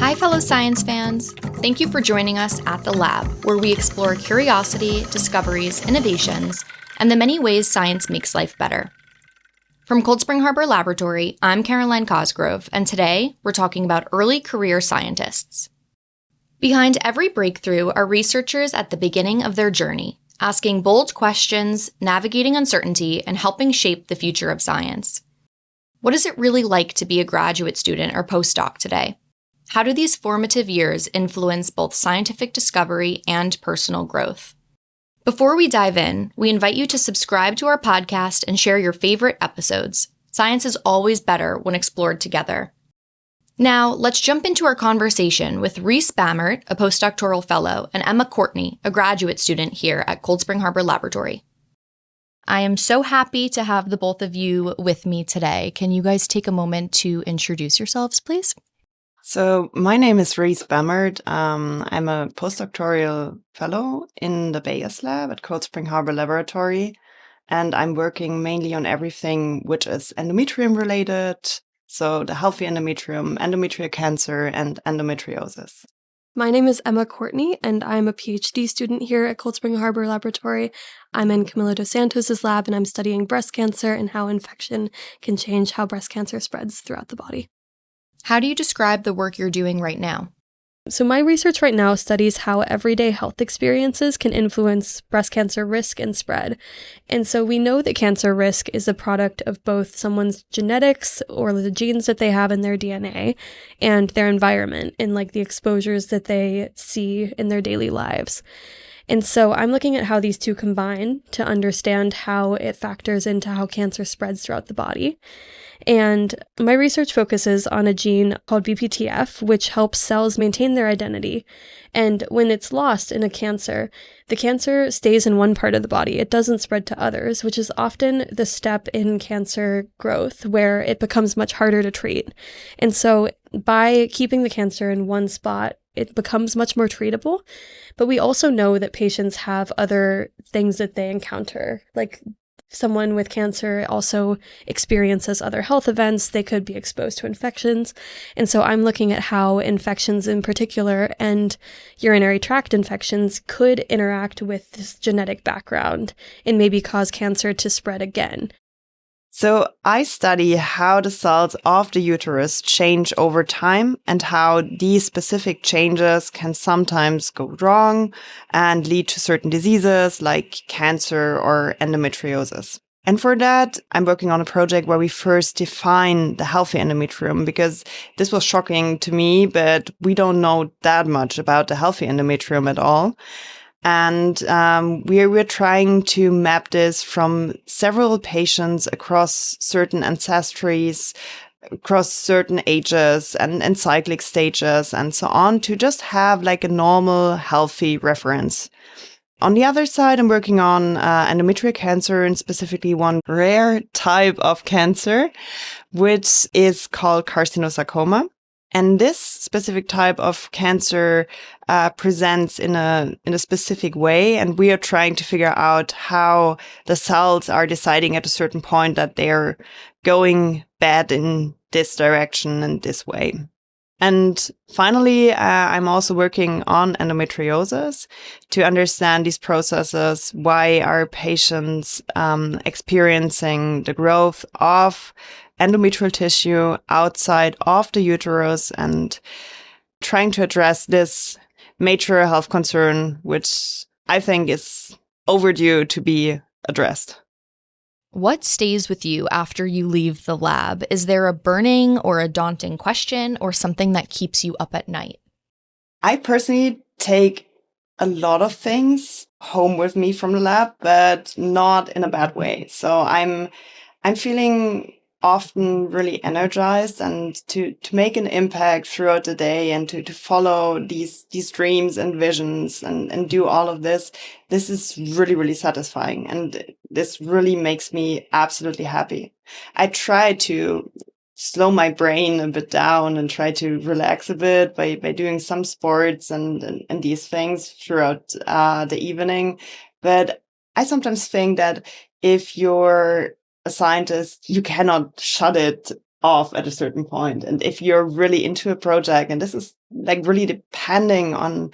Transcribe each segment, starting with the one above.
Hi, fellow science fans. Thank you for joining us at The Lab, where we explore curiosity, discoveries, innovations, and the many ways science makes life better. From Cold Spring Harbor Laboratory, I'm Caroline Cosgrove, and today we're talking about early career scientists. Behind every breakthrough are researchers at the beginning of their journey, asking bold questions, navigating uncertainty, and helping shape the future of science. What is it really like to be a graduate student or postdoc today? How do these formative years influence both scientific discovery and personal growth? Before we dive in, we invite you to subscribe to our podcast and share your favorite episodes. Science is always better when explored together. Now, let's jump into our conversation with Reese Bammert, a postdoctoral fellow, and Emma Courtney, a graduate student here at Cold Spring Harbor Laboratory. I am so happy to have the both of you with me today. Can you guys take a moment to introduce yourselves, please? So my name is Reese Bammert. I'm a postdoctoral fellow in the Bayes lab at Cold Spring Harbor Laboratory, and I'm working mainly on everything which is endometrium related, so the healthy endometrium, endometrial cancer, and endometriosis. My name is Emma Courtney, and I'm a Ph.D. student here at Cold Spring Harbor Laboratory. I'm in Camilo dos Santos' lab, and I'm studying breast cancer and how infection can change how breast cancer spreads throughout the body. How do you describe the work you're doing right now? So my research right now studies how everyday health experiences can influence breast cancer risk and spread. And so we know that cancer risk is a product of both someone's genetics or the genes that they have in their DNA and their environment and like the exposures that they see in their daily lives. And so I'm looking at how these two combine to understand how it factors into how cancer spreads throughout the body. And my research focuses on a gene called BPTF, which helps cells maintain their identity. And when it's lost in a cancer, the cancer stays in one part of the body. It doesn't spread to others, which is often the step in cancer growth where it becomes much harder to treat. And so by keeping the cancer in one spot, it becomes much more treatable. But we also know that patients have other things that they encounter, like someone with cancer also experiences other health events. They could be exposed to infections. And so I'm looking at how infections in particular and urinary tract infections could interact with this genetic background and maybe cause cancer to spread again. So I study how the cells of the uterus change over time and how these specific changes can sometimes go wrong and lead to certain diseases like cancer or endometriosis. And for that, I'm working on a project where we first define the healthy endometrium, because this was shocking to me, but we don't know that much about the healthy endometrium at all. And we're trying to map this from several patients across certain ancestries, across certain ages and cyclic stages and so on, to just have like a normal, healthy reference. On the other side, I'm working on endometrial cancer, and specifically one rare type of cancer, which is called carcinosarcoma. And this specific type of cancer presents in a specific way, and we are trying to figure out how the cells are deciding at a certain point that they're going bad in this direction and this way. And finally, I'm also working on endometriosis to understand these processes. Why are patients experiencing the growth of endometrial tissue outside of the uterus, and trying to address this major health concern, which I think is overdue to be addressed. What stays with you after you leave the lab? Is there a burning or a daunting question or something that keeps you up at night? I personally take a lot of things home with me from the lab, but not in a bad way. So I'm feeling often really energized, and to make an impact throughout the day, and to follow these dreams and visions and do all of this. This is really, really satisfying. And this really makes me absolutely happy. I try to slow my brain a bit down and try to relax a bit by doing some sports and these things throughout the evening. But I sometimes think that if you're a scientist, you cannot shut it off at a certain point. And if you're really into a project, and this is like really depending on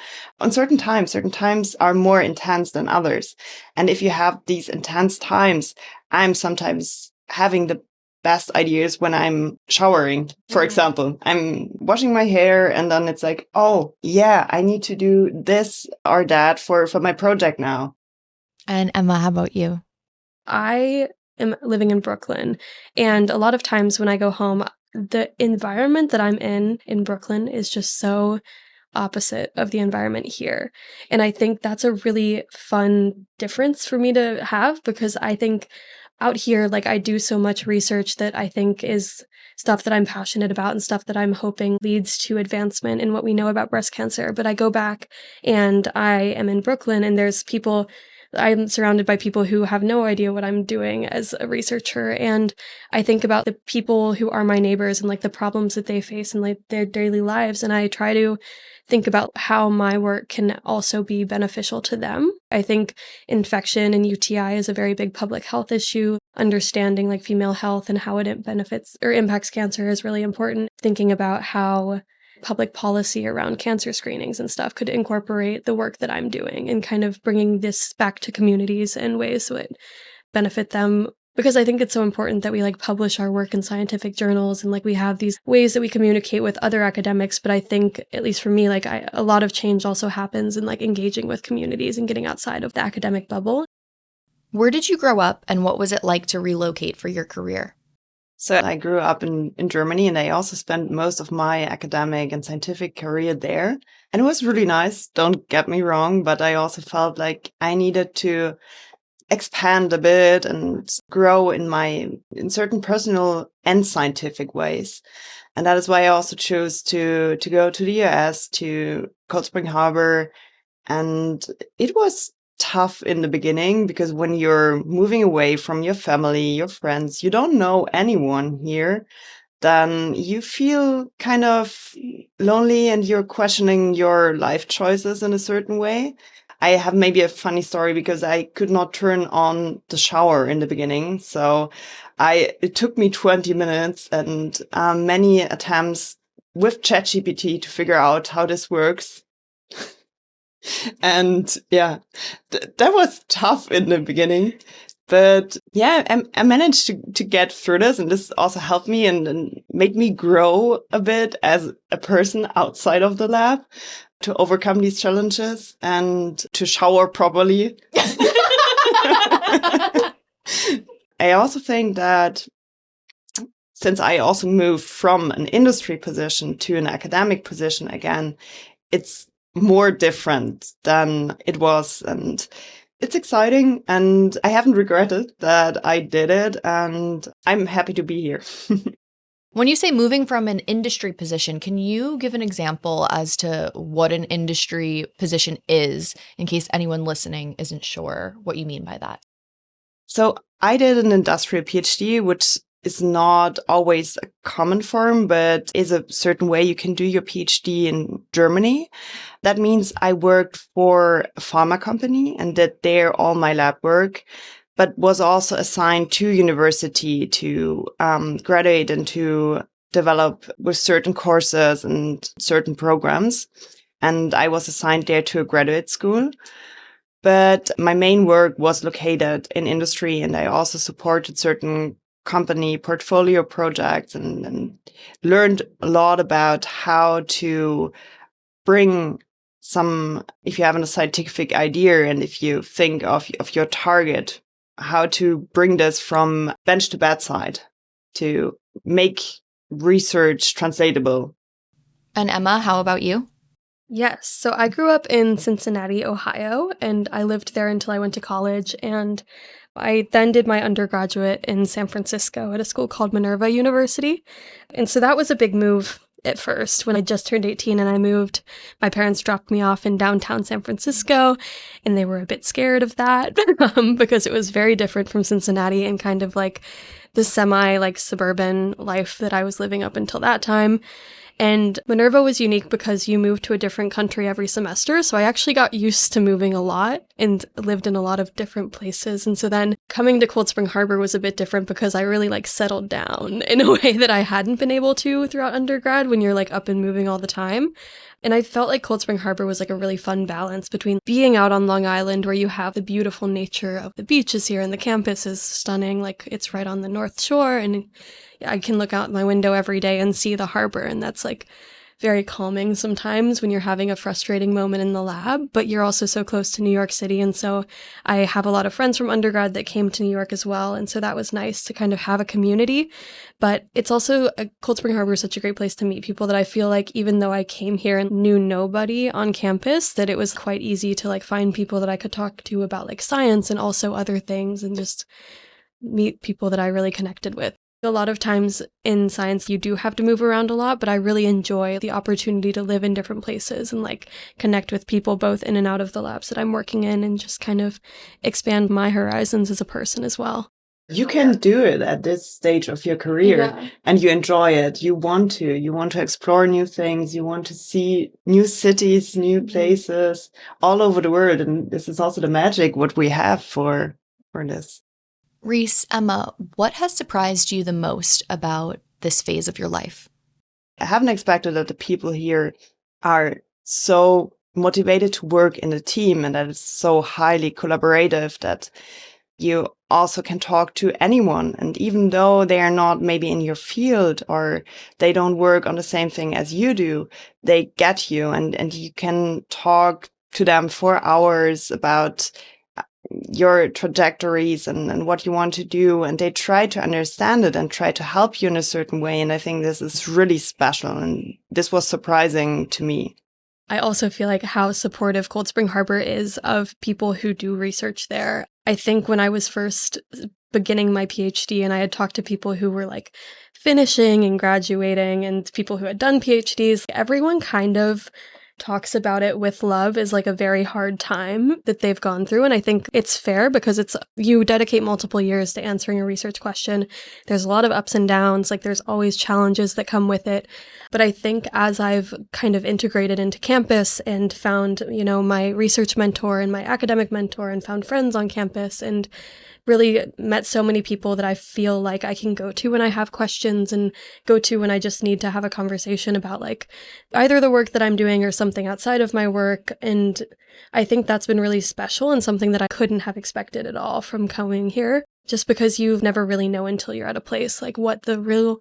certain times are more intense than others. And if you have these intense times, I'm sometimes having the best ideas when I'm showering. For example, I'm washing my hair and then it's like, oh yeah, I need to do this or that for my project now. And Emma, how about you? I am living in Brooklyn, and a lot of times when I go home, the environment that I'm in Brooklyn is just so opposite of the environment here. And I think that's a really fun difference for me to have, because I think out here, like, I do so much research that I think is stuff that I'm passionate about and stuff that I'm hoping leads to advancement in what we know about breast cancer. But I go back and I am in Brooklyn, and I'm surrounded by people who have no idea what I'm doing as a researcher. And I think about the people who are my neighbors and like the problems that they face in like their daily lives. And I try to think about how my work can also be beneficial to them. I think infection and UTI is a very big public health issue. Understanding like female health and how it benefits or impacts cancer is really important. Thinking about how public policy around cancer screenings and stuff could incorporate the work that I'm doing and kind of bringing this back to communities in ways that benefit them. Because I think it's so important that we like publish our work in scientific journals and like we have these ways that we communicate with other academics. But I think, at least for me, like a lot of change also happens in like engaging with communities and getting outside of the academic bubble. Where did you grow up and what was it like to relocate for your career? So I grew up in Germany, and I also spent most of my academic and scientific career there. And it was really nice, don't get me wrong, but I also felt like I needed to expand a bit and grow in certain personal and scientific ways. And that is why I also chose to go to the US, to Cold Spring Harbor. And it was tough in the beginning because when you're moving away from your family, your friends, you don't know anyone here, then you feel kind of lonely and you're questioning your life choices in a certain way. I have maybe a funny story because I could not turn on the shower in the beginning. So it took me 20 minutes and many attempts with ChatGPT to figure out how this works. And yeah, that was tough in the beginning. But yeah, I managed to get through this, and this also helped me and made me grow a bit as a person outside of the lab to overcome these challenges and to shower properly. I also think that since I also moved from an industry position to an academic position again, it's more different than it was. And it's exciting, and I haven't regretted that I did it, and I'm happy to be here. When you say moving from an industry position, can you give an example as to what an industry position is, in case anyone listening isn't sure what you mean by that? So I did an industrial PhD, which is not always a common form, but is a certain way you can do your PhD in Germany. That means I worked for a pharma company and did there all my lab work, but was also assigned to university to graduate and to develop with certain courses and certain programs. And I was assigned there to a graduate school. But my main work was located in industry, and I also supported certain company portfolio projects and learned a lot about how to bring if you have a scientific idea and if you think of your target, how to bring this from bench to bedside to make research translatable. And Emma, how about you? Yes. So I grew up in Cincinnati, Ohio, and I lived there until I went to college. And I then did my undergraduate in San Francisco at a school called Minerva University. And so that was a big move at first. When I just turned 18 and I moved, my parents dropped me off in downtown San Francisco, and they were a bit scared of that because it was very different from Cincinnati and kind of like the semi like suburban life that I was living up until that time. And Minerva was unique because you moved to a different country every semester. So I actually got used to moving a lot and lived in a lot of different places. And so then coming to Cold Spring Harbor was a bit different because I really like settled down in a way that I hadn't been able to throughout undergrad when you're like up and moving all the time. And I felt like Cold Spring Harbor was like a really fun balance between being out on Long Island where you have the beautiful nature of the beaches here and the campus is stunning, like it's right on the North Shore and I can look out my window every day and see the harbor, and that's like very calming sometimes when you're having a frustrating moment in the lab, but you're also so close to New York City. And so I have a lot of friends from undergrad that came to New York as well. And so that was nice to kind of have a community. But it's also, Cold Spring Harbor is such a great place to meet people that I feel like even though I came here and knew nobody on campus, that it was quite easy to like find people that I could talk to about like science and also other things and just meet people that I really connected with. A lot of times in science, you do have to move around a lot, but I really enjoy the opportunity to live in different places and like connect with people both in and out of the labs that I'm working in and just kind of expand my horizons as a person as well. You can do it at this stage of your career and you enjoy it. You want to explore new things. You want to see new cities, new places all over the world. And this is also the magic what we have for this. Reese, Emma, what has surprised you the most about this phase of your life? I haven't expected that the people here are so motivated to work in a team and that it's so highly collaborative that you also can talk to anyone. And even though they are not maybe in your field or they don't work on the same thing as you do, they get you and you can talk to them for hours about your trajectories and what you want to do. And they try to understand it and try to help you in a certain way. And I think this is really special. And this was surprising to me. I also feel like how supportive Cold Spring Harbor is of people who do research there. I think when I was first beginning my PhD and I had talked to people who were like finishing and graduating and people who had done PhDs, everyone kind of talks about it with love as like a very hard time that they've gone through. And I think it's fair because you dedicate multiple years to answering a research question. There's a lot of ups and downs, like there's always challenges that come with it. But I think as I've kind of integrated into campus and found, my research mentor and my academic mentor and found friends on campus and really met so many people that I feel like I can go to when I have questions and go to when I just need to have a conversation about like either the work that I'm doing or something outside of my work. And I think that's been really special and something that I couldn't have expected at all from coming here. Just because you never really know until you're at a place like what the real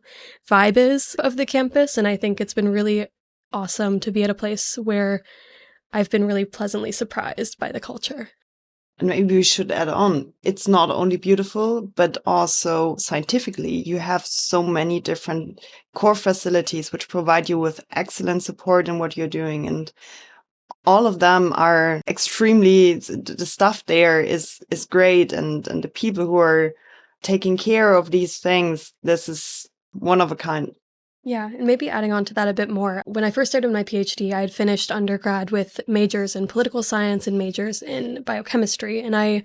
vibe is of the campus. And I think it's been really awesome to be at a place where I've been really pleasantly surprised by the culture. And maybe we should add on, it's not only beautiful, but also scientifically. You have so many different core facilities which provide you with excellent support in what you're doing. And all of them are the stuff there is great. And the people who are taking care of these things, this is one of a kind. Yeah, and maybe adding on to that a bit more, when I first started my PhD, I had finished undergrad with majors in political science and majors in biochemistry, and I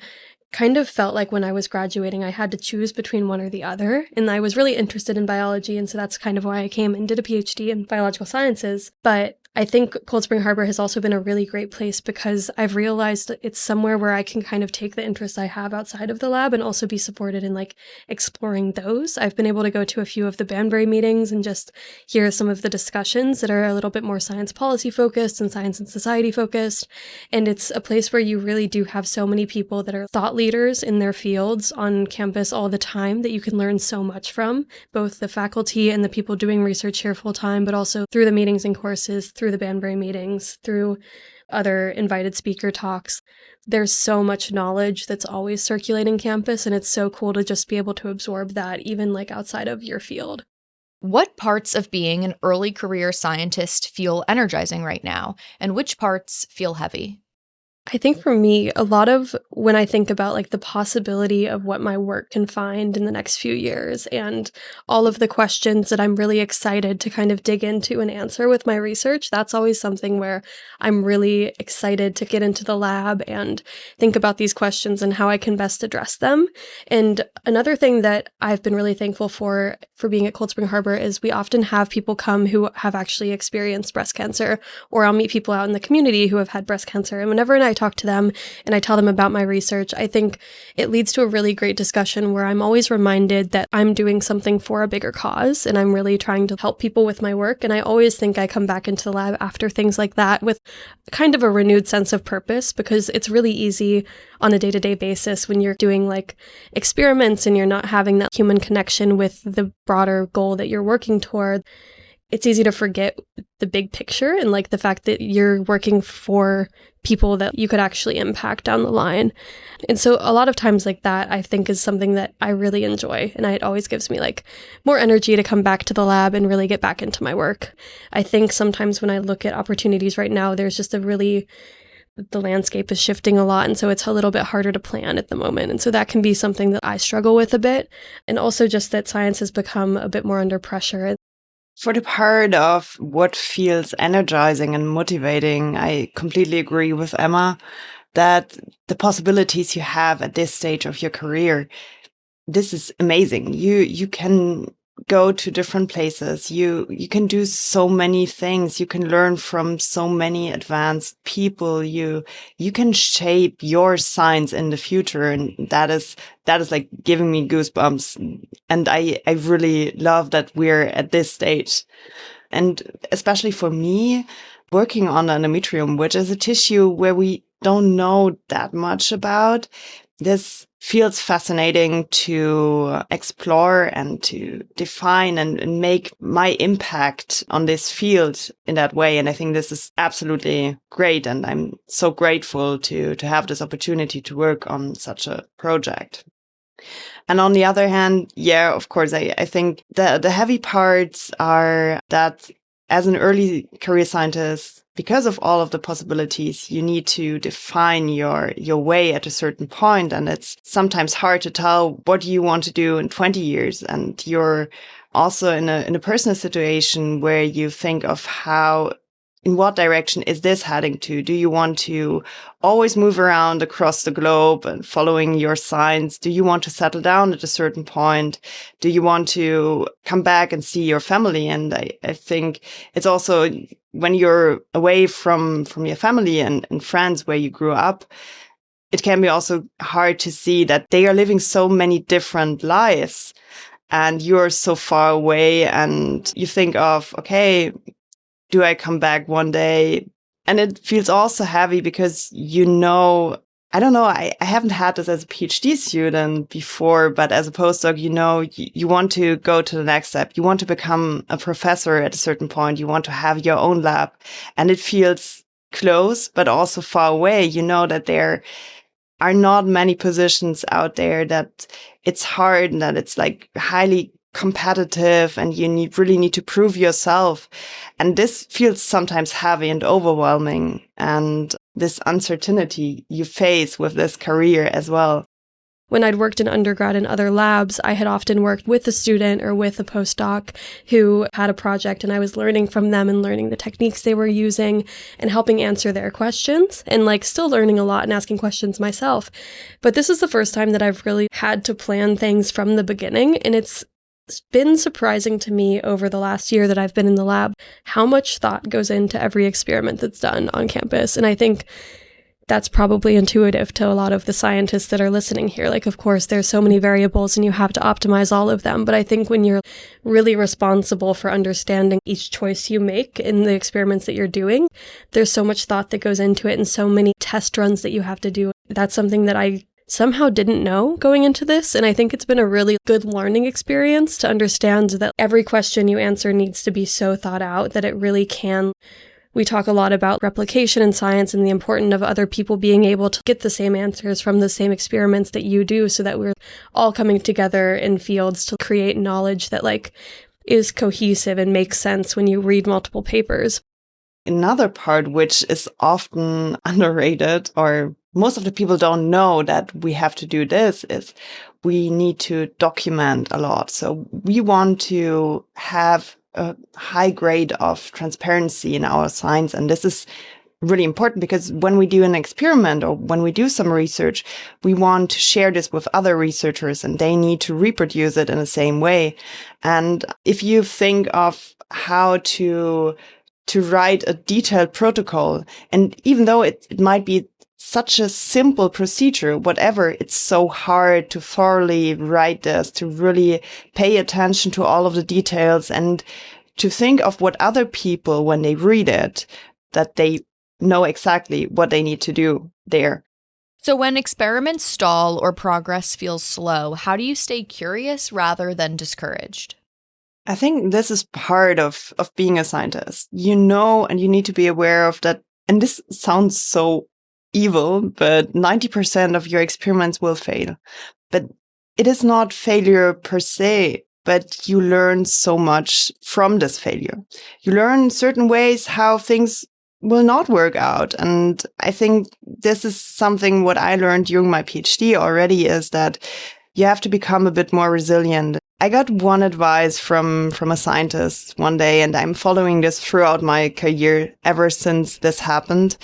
kind of felt like when I was graduating, I had to choose between one or the other, and I was really interested in biology, and so that's kind of why I came and did a PhD in biological sciences, but I think Cold Spring Harbor has also been a really great place because I've realized it's somewhere where I can kind of take the interests I have outside of the lab and also be supported in like exploring those. I've been able to go to a few of the Banbury meetings and just hear some of the discussions that are a little bit more science policy focused and science and society focused. And it's a place where you really do have so many people that are thought leaders in their fields on campus all the time that you can learn so much from, both the faculty and the people doing research here full time, but also through the meetings and courses, through the Banbury meetings, through other invited speaker talks. There's so much knowledge that's always circulating campus, and it's so cool to just be able to absorb that even like outside of your field. What parts of being an early career scientist feel energizing right now, and which parts feel heavy? I think for me, a lot of when I think about like the possibility of what my work can find in the next few years and all of the questions that I'm really excited to kind of dig into and answer with my research, that's always something where I'm really excited to get into the lab and think about these questions and how I can best address them. And another thing that I've been really thankful for being at Cold Spring Harbor is we often have people come who have actually experienced breast cancer, or I'll meet people out in the community who have had breast cancer. And whenever I talk to them and I tell them about my research, I think it leads to a really great discussion where I'm always reminded that I'm doing something for a bigger cause and I'm really trying to help people with my work. And I always think I come back into the lab after things like that with kind of a renewed sense of purpose, because it's really easy on a day-to-day basis when you're doing like experiments and you're not having that human connection with the broader goal that you're working toward. It's easy to forget the big picture and like the fact that you're working for people that you could actually impact down the line. And so a lot of times like that, I think is something that I really enjoy. And it always gives me like more energy to come back to the lab and really get back into my work. I think sometimes when I look at opportunities right now, there's just the landscape is shifting a lot. And so it's a little bit harder to plan at the moment. And so that can be something that I struggle with a bit. And also just that science has become a bit more under pressure. For the part of what feels energizing and motivating, I completely agree with Emma that the possibilities you have at this stage of your career, this is amazing. You can go to different places. You can do so many things. You can learn from so many advanced people. You can shape your science in the future. And that is like giving me goosebumps. And I really love that we're at this stage. And especially for me, working on endometrium, which is a tissue where we don't know that much about, this feels fascinating to explore and to define and make my impact on this field in that way. And I think this is absolutely great. And I'm so grateful to have this opportunity to work on such a project. And on the other hand, yeah, of course, I think the heavy parts are that as an early career scientist, because of all of the possibilities, you need to define your way at a certain point. And it's sometimes hard to tell what you want to do in 20 years. And you're also in a personal situation where you think of in what direction is this heading to? Do you want to always move around across the globe and following your science? Do you want to settle down at a certain point? Do you want to come back and see your family? And I think it's also when you're away from your family and friends where you grew up, it can be also hard to see that they are living so many different lives and you're so far away, and you think of, okay, do I come back one day? And it feels also heavy because, I don't know, I haven't had this as a PhD student before, but as a postdoc, you want to go to the next step. You want to become a professor at a certain point. You want to have your own lab. And it feels close, but also far away. You know that there are not many positions out there, that it's hard and that it's like highly competitive and you really need to prove yourself. And this feels sometimes heavy and overwhelming, and this uncertainty you face with this career as well. When I'd worked in undergrad in other labs, I had often worked with a student or with a postdoc who had a project, and I was learning from them and learning the techniques they were using and helping answer their questions, and like still learning a lot and asking questions myself. But this is the first time that I've really had to plan things from the beginning, and it's been surprising to me over the last year that I've been in the lab how much thought goes into every experiment that's done on campus. And I think that's probably intuitive to a lot of the scientists that are listening here. Like, of course, there's so many variables and you have to optimize all of them. But I think when you're really responsible for understanding each choice you make in the experiments that you're doing, there's so much thought that goes into it and so many test runs that you have to do. That's something that I somehow didn't know going into this. And I think it's been a really good learning experience to understand that every question you answer needs to be so thought out that it really can. We talk a lot about replication in science and the importance of other people being able to get the same answers from the same experiments that you do, so that we're all coming together in fields to create knowledge that like is cohesive and makes sense when you read multiple papers. another part which is often underrated, or most of the people don't know that we have to do this, is we need to document a lot. So we want to have a high grade of transparency in our science. And this is really important because when we do an experiment or when we do some research, we want to share this with other researchers and they need to reproduce it in the same way. And if you think of how to write a detailed protocol, and even though it might be such a simple procedure, whatever, it's so hard to thoroughly write this, to really pay attention to all of the details and to think of what other people, when they read it, that they know exactly what they need to do there. So when experiments stall or progress feels slow, how do you stay curious rather than discouraged? I think this is part of being a scientist. You know, and you need to be aware of that. And this sounds so evil, but 90% of your experiments will fail. But it is not failure per se, but you learn so much from this failure. You learn certain ways how things will not work out. And I think this is something what I learned during my PhD already, is that you have to become a bit more resilient. I got one advice from a scientist one day, and I'm following this throughout my career ever since this happened.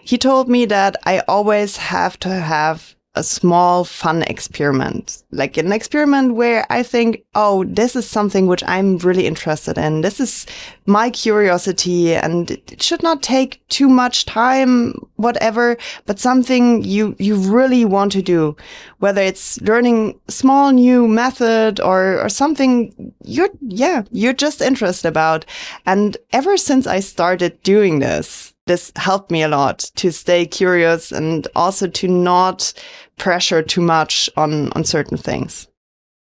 He told me that I always have to have a small fun experiment, like an experiment where I think, oh, this is something which I'm really interested in. This is my curiosity and it should not take too much time, whatever, but something you really want to do, whether it's learning a small new method or something you're just interested about. And ever since I started doing this helped me a lot to stay curious and also to not pressure too much on certain things.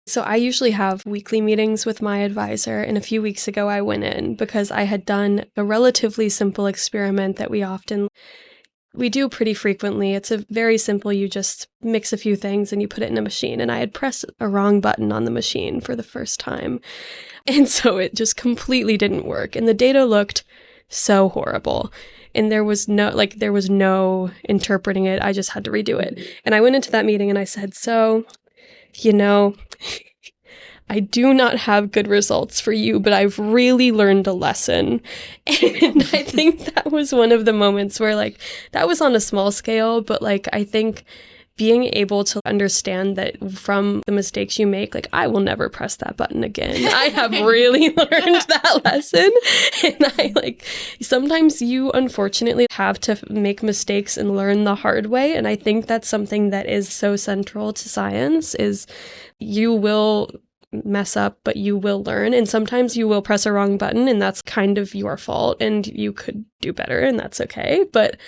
So I usually have weekly meetings with my advisor, and a few weeks ago I went in because I had done a relatively simple experiment that we do pretty frequently. It's a very simple, you just mix a few things and you put it in a machine, and I had pressed a wrong button on the machine for the first time. And so it just completely didn't work, and the data looked so horrible. And there was no interpreting it. I just had to redo it. And I went into that meeting and I said, so, I do not have good results for you, but I've really learned a lesson. And I think that was one of the moments where that was on a small scale, but I think being able to understand that from the mistakes you make, I will never press that button again. I have really learned that lesson. And sometimes you unfortunately have to make mistakes and learn the hard way. And I think that's something that is so central to science, is you will mess up, but you will learn. And sometimes you will press a wrong button and that's kind of your fault and you could do better and that's okay. But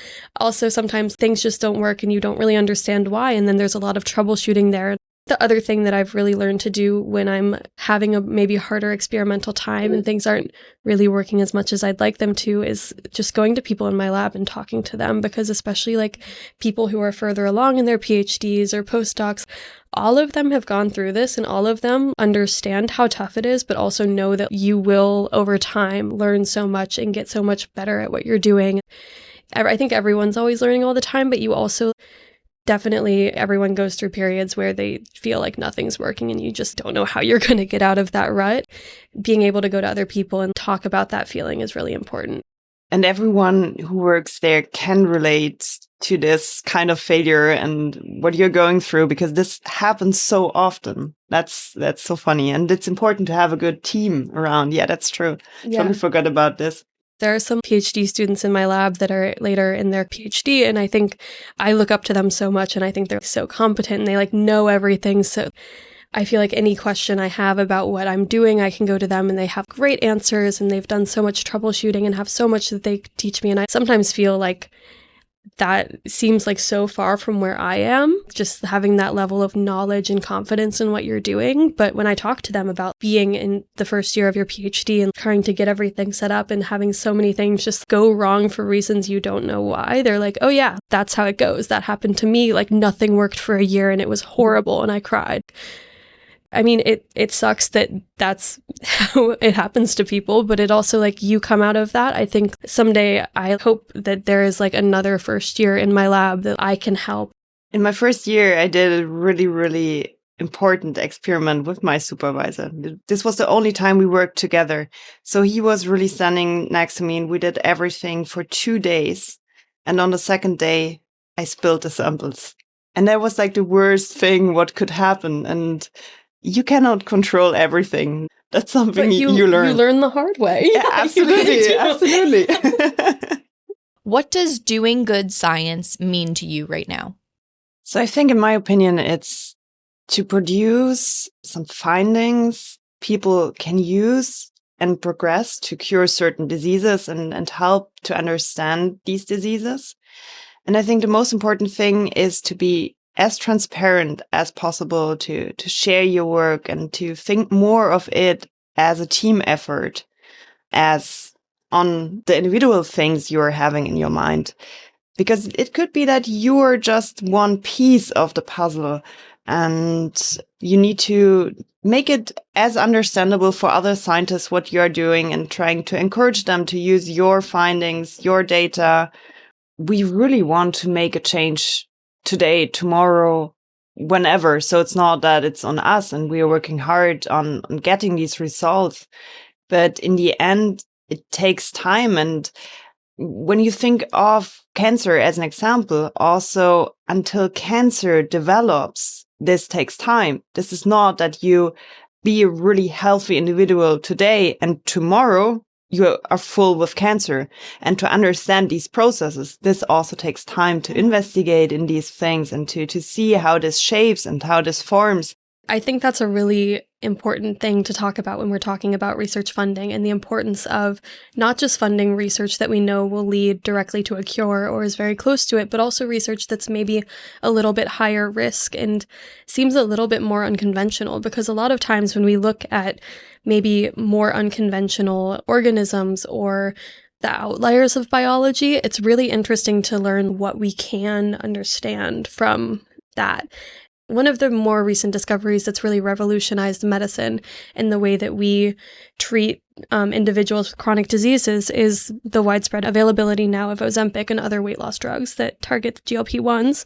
also sometimes things just don't work and you don't really understand why. And then there's a lot of troubleshooting there. The other thing that I've really learned to do when I'm having a maybe harder experimental time and things aren't really working as much as I'd like them to is just going to people in my lab and talking to them, because especially people who are further along in their PhDs or postdocs, all of them have gone through this and all of them understand how tough it is, but also know that you will over time learn so much and get so much better at what you're doing. I think everyone's always learning all the time, but you also definitely, everyone goes through periods where they feel like nothing's working and you just don't know how you're going to get out of that rut. Being able to go to other people and talk about that feeling is really important. And everyone who works there can relate to this kind of failure and what you're going through, because this happens so often. That's so funny. And it's important to have a good team around. Yeah, that's true. Yeah. Totally forgot about this. There are some PhD students in my lab that are later in their PhD, and I think I look up to them so much, and I think they're so competent, and they know everything. So I feel like any question I have about what I'm doing, I can go to them, and they have great answers, and they've done so much troubleshooting and have so much that they teach me. And I sometimes feel like that seems so far from where I am, just having that level of knowledge and confidence in what you're doing. But when I talk to them about being in the first year of your PhD and trying to get everything set up and having so many things just go wrong for reasons you don't know why, they're like, oh yeah, that's how it goes. That happened to me. Nothing worked for a year and it was horrible and I cried. I mean, it sucks that that's how it happens to people, but it also, like, you come out of that. I think someday I hope that there is like another first year in my lab that I can help. In my first year, I did a really, really important experiment with my supervisor. This was the only time we worked together. So he was really standing next to me and we did everything for 2 days. And on the second day, I spilled the samples. And that was like the worst thing what could happen. And you cannot control everything. That's something But you learn. You learn the hard way. Yeah, absolutely. Absolutely. What does doing good science mean to you right now? So I think, in my opinion, it's to produce some findings people can use and progress to cure certain diseases and help to understand these diseases. And I think the most important thing is to be as transparent as possible, to share your work and to think more of it as a team effort, as on the individual things you're having in your mind. Because it could be that you're just one piece of the puzzle and you need to make it as understandable for other scientists what you're doing and trying to encourage them to use your findings, your data. We really want to make a change today, tomorrow, whenever. So it's not that it's on us and we are working hard on getting these results. But in the end, it takes time. And when you think of cancer as an example, also until cancer develops, this takes time. This is not that you be a really healthy individual today and tomorrow you are full with cancer. And to understand these processes, this also takes time to investigate in these things and to see how this shapes and how this forms. I think that's a really important thing to talk about when we're talking about research funding and the importance of not just funding research that we know will lead directly to a cure or is very close to it, but also research that's maybe a little bit higher risk and seems a little bit more unconventional. Because a lot of times when we look at maybe more unconventional organisms or the outliers of biology, it's really interesting to learn what we can understand from that. One of the more recent discoveries that's really revolutionized medicine and the way that we treat individuals with chronic diseases is the widespread availability now of Ozempic and other weight loss drugs that target GLP-1s.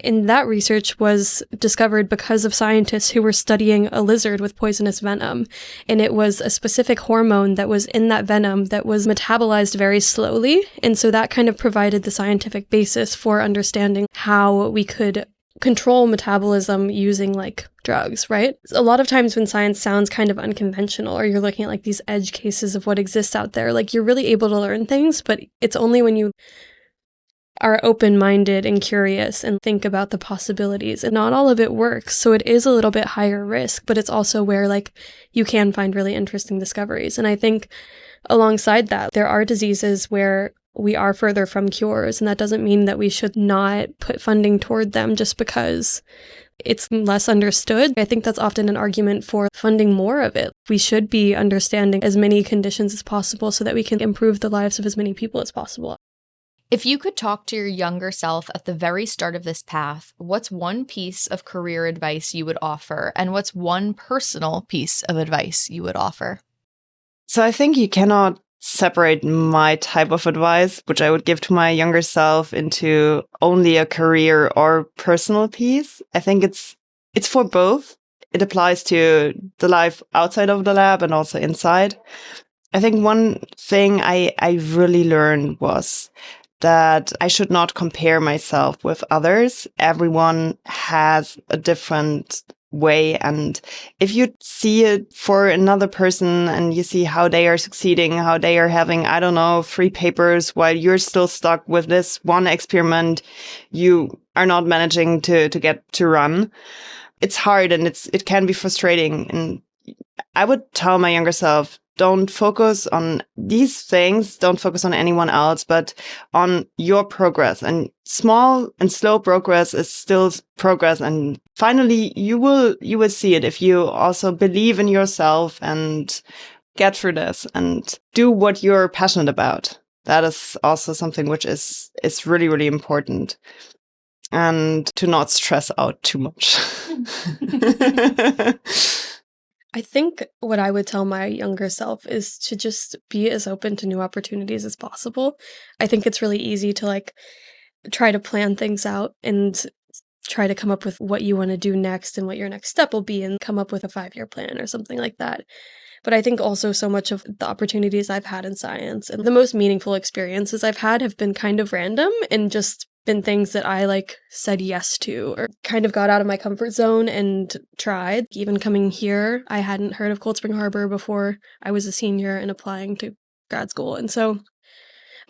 And that research was discovered because of scientists who were studying a lizard with poisonous venom. And it was a specific hormone that was in that venom that was metabolized very slowly. And so that kind of provided the scientific basis for understanding how we could control metabolism using like drugs, right? A lot of times when science sounds kind of unconventional or you're looking at like these edge cases of what exists out there, like you're really able to learn things, but it's only when you are open-minded and curious and think about the possibilities. And not all of it works, so it is a little bit higher risk, but it's also where like you can find really interesting discoveries. And I think alongside that, there are diseases where we are further from cures, and that doesn't mean that we should not put funding toward them just because it's less understood. I think that's often an argument for funding more of it. We should be understanding as many conditions as possible so that we can improve the lives of as many people as possible. If you could talk to your younger self at the very start of this path, what's one piece of career advice you would offer, and what's one personal piece of advice you would offer? So I think you cannot separate my type of advice, which I would give to my younger self, into only a career or personal piece. I think it's for both. It applies to the life outside of the lab and also inside. I think one thing I really learned was that I should not compare myself with others. Everyone has a different way. And if you see it for another person and you see how they are succeeding, how they are having, I don't know, 3 papers while you're still stuck with this one experiment you are not managing to get to run, it's hard and it can be frustrating. And I would tell my younger self, don't focus on these things, don't focus on anyone else, but on your progress. And small and slow progress is still progress. And finally, you will see it if you also believe in yourself and get through this and do what you're passionate about. That is also something which is really, really important. and to not stress out too much. I think what I would tell my younger self is to just be as open to new opportunities as possible. I think it's really easy to like try to plan things out and try to come up with what you want to do next and what your next step will be and come up with a 5-year plan or something like that. But I think also so much of the opportunities I've had in science and the most meaningful experiences I've had have been kind of random and just been things that I like said yes to or kind of got out of my comfort zone and tried. Even coming here, I hadn't heard of Cold Spring Harbor before I was a senior and applying to grad school. And so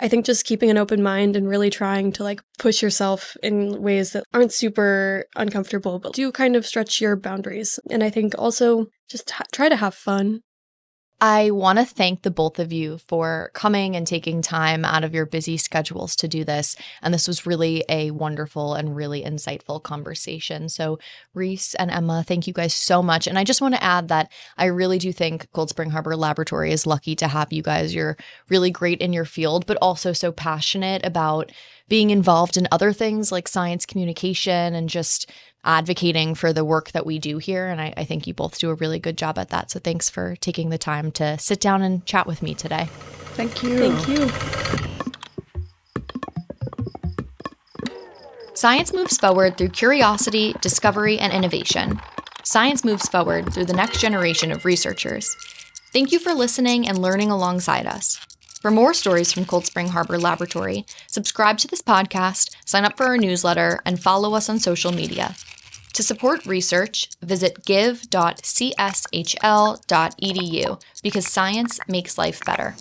I think just keeping an open mind and really trying to like push yourself in ways that aren't super uncomfortable, but do kind of stretch your boundaries. And I think also just try to have fun. I want to thank the both of you for coming and taking time out of your busy schedules to do this. And this was really a wonderful and really insightful conversation. So Reese and Emma, thank you guys so much. And I just want to add that I really do think Cold Spring Harbor Laboratory is lucky to have you guys. You're really great in your field, but also so passionate about being involved in other things like science communication and just advocating for the work that we do here. And I think you both do a really good job at that. So thanks for taking the time to sit down and chat with me today. Thank you. Thank you. Science moves forward through curiosity, discovery, and innovation. Science moves forward through the next generation of researchers. Thank you for listening and learning alongside us. For more stories from Cold Spring Harbor Laboratory, subscribe to this podcast, sign up for our newsletter, and follow us on social media. To support research, visit give.cshl.edu because science makes life better.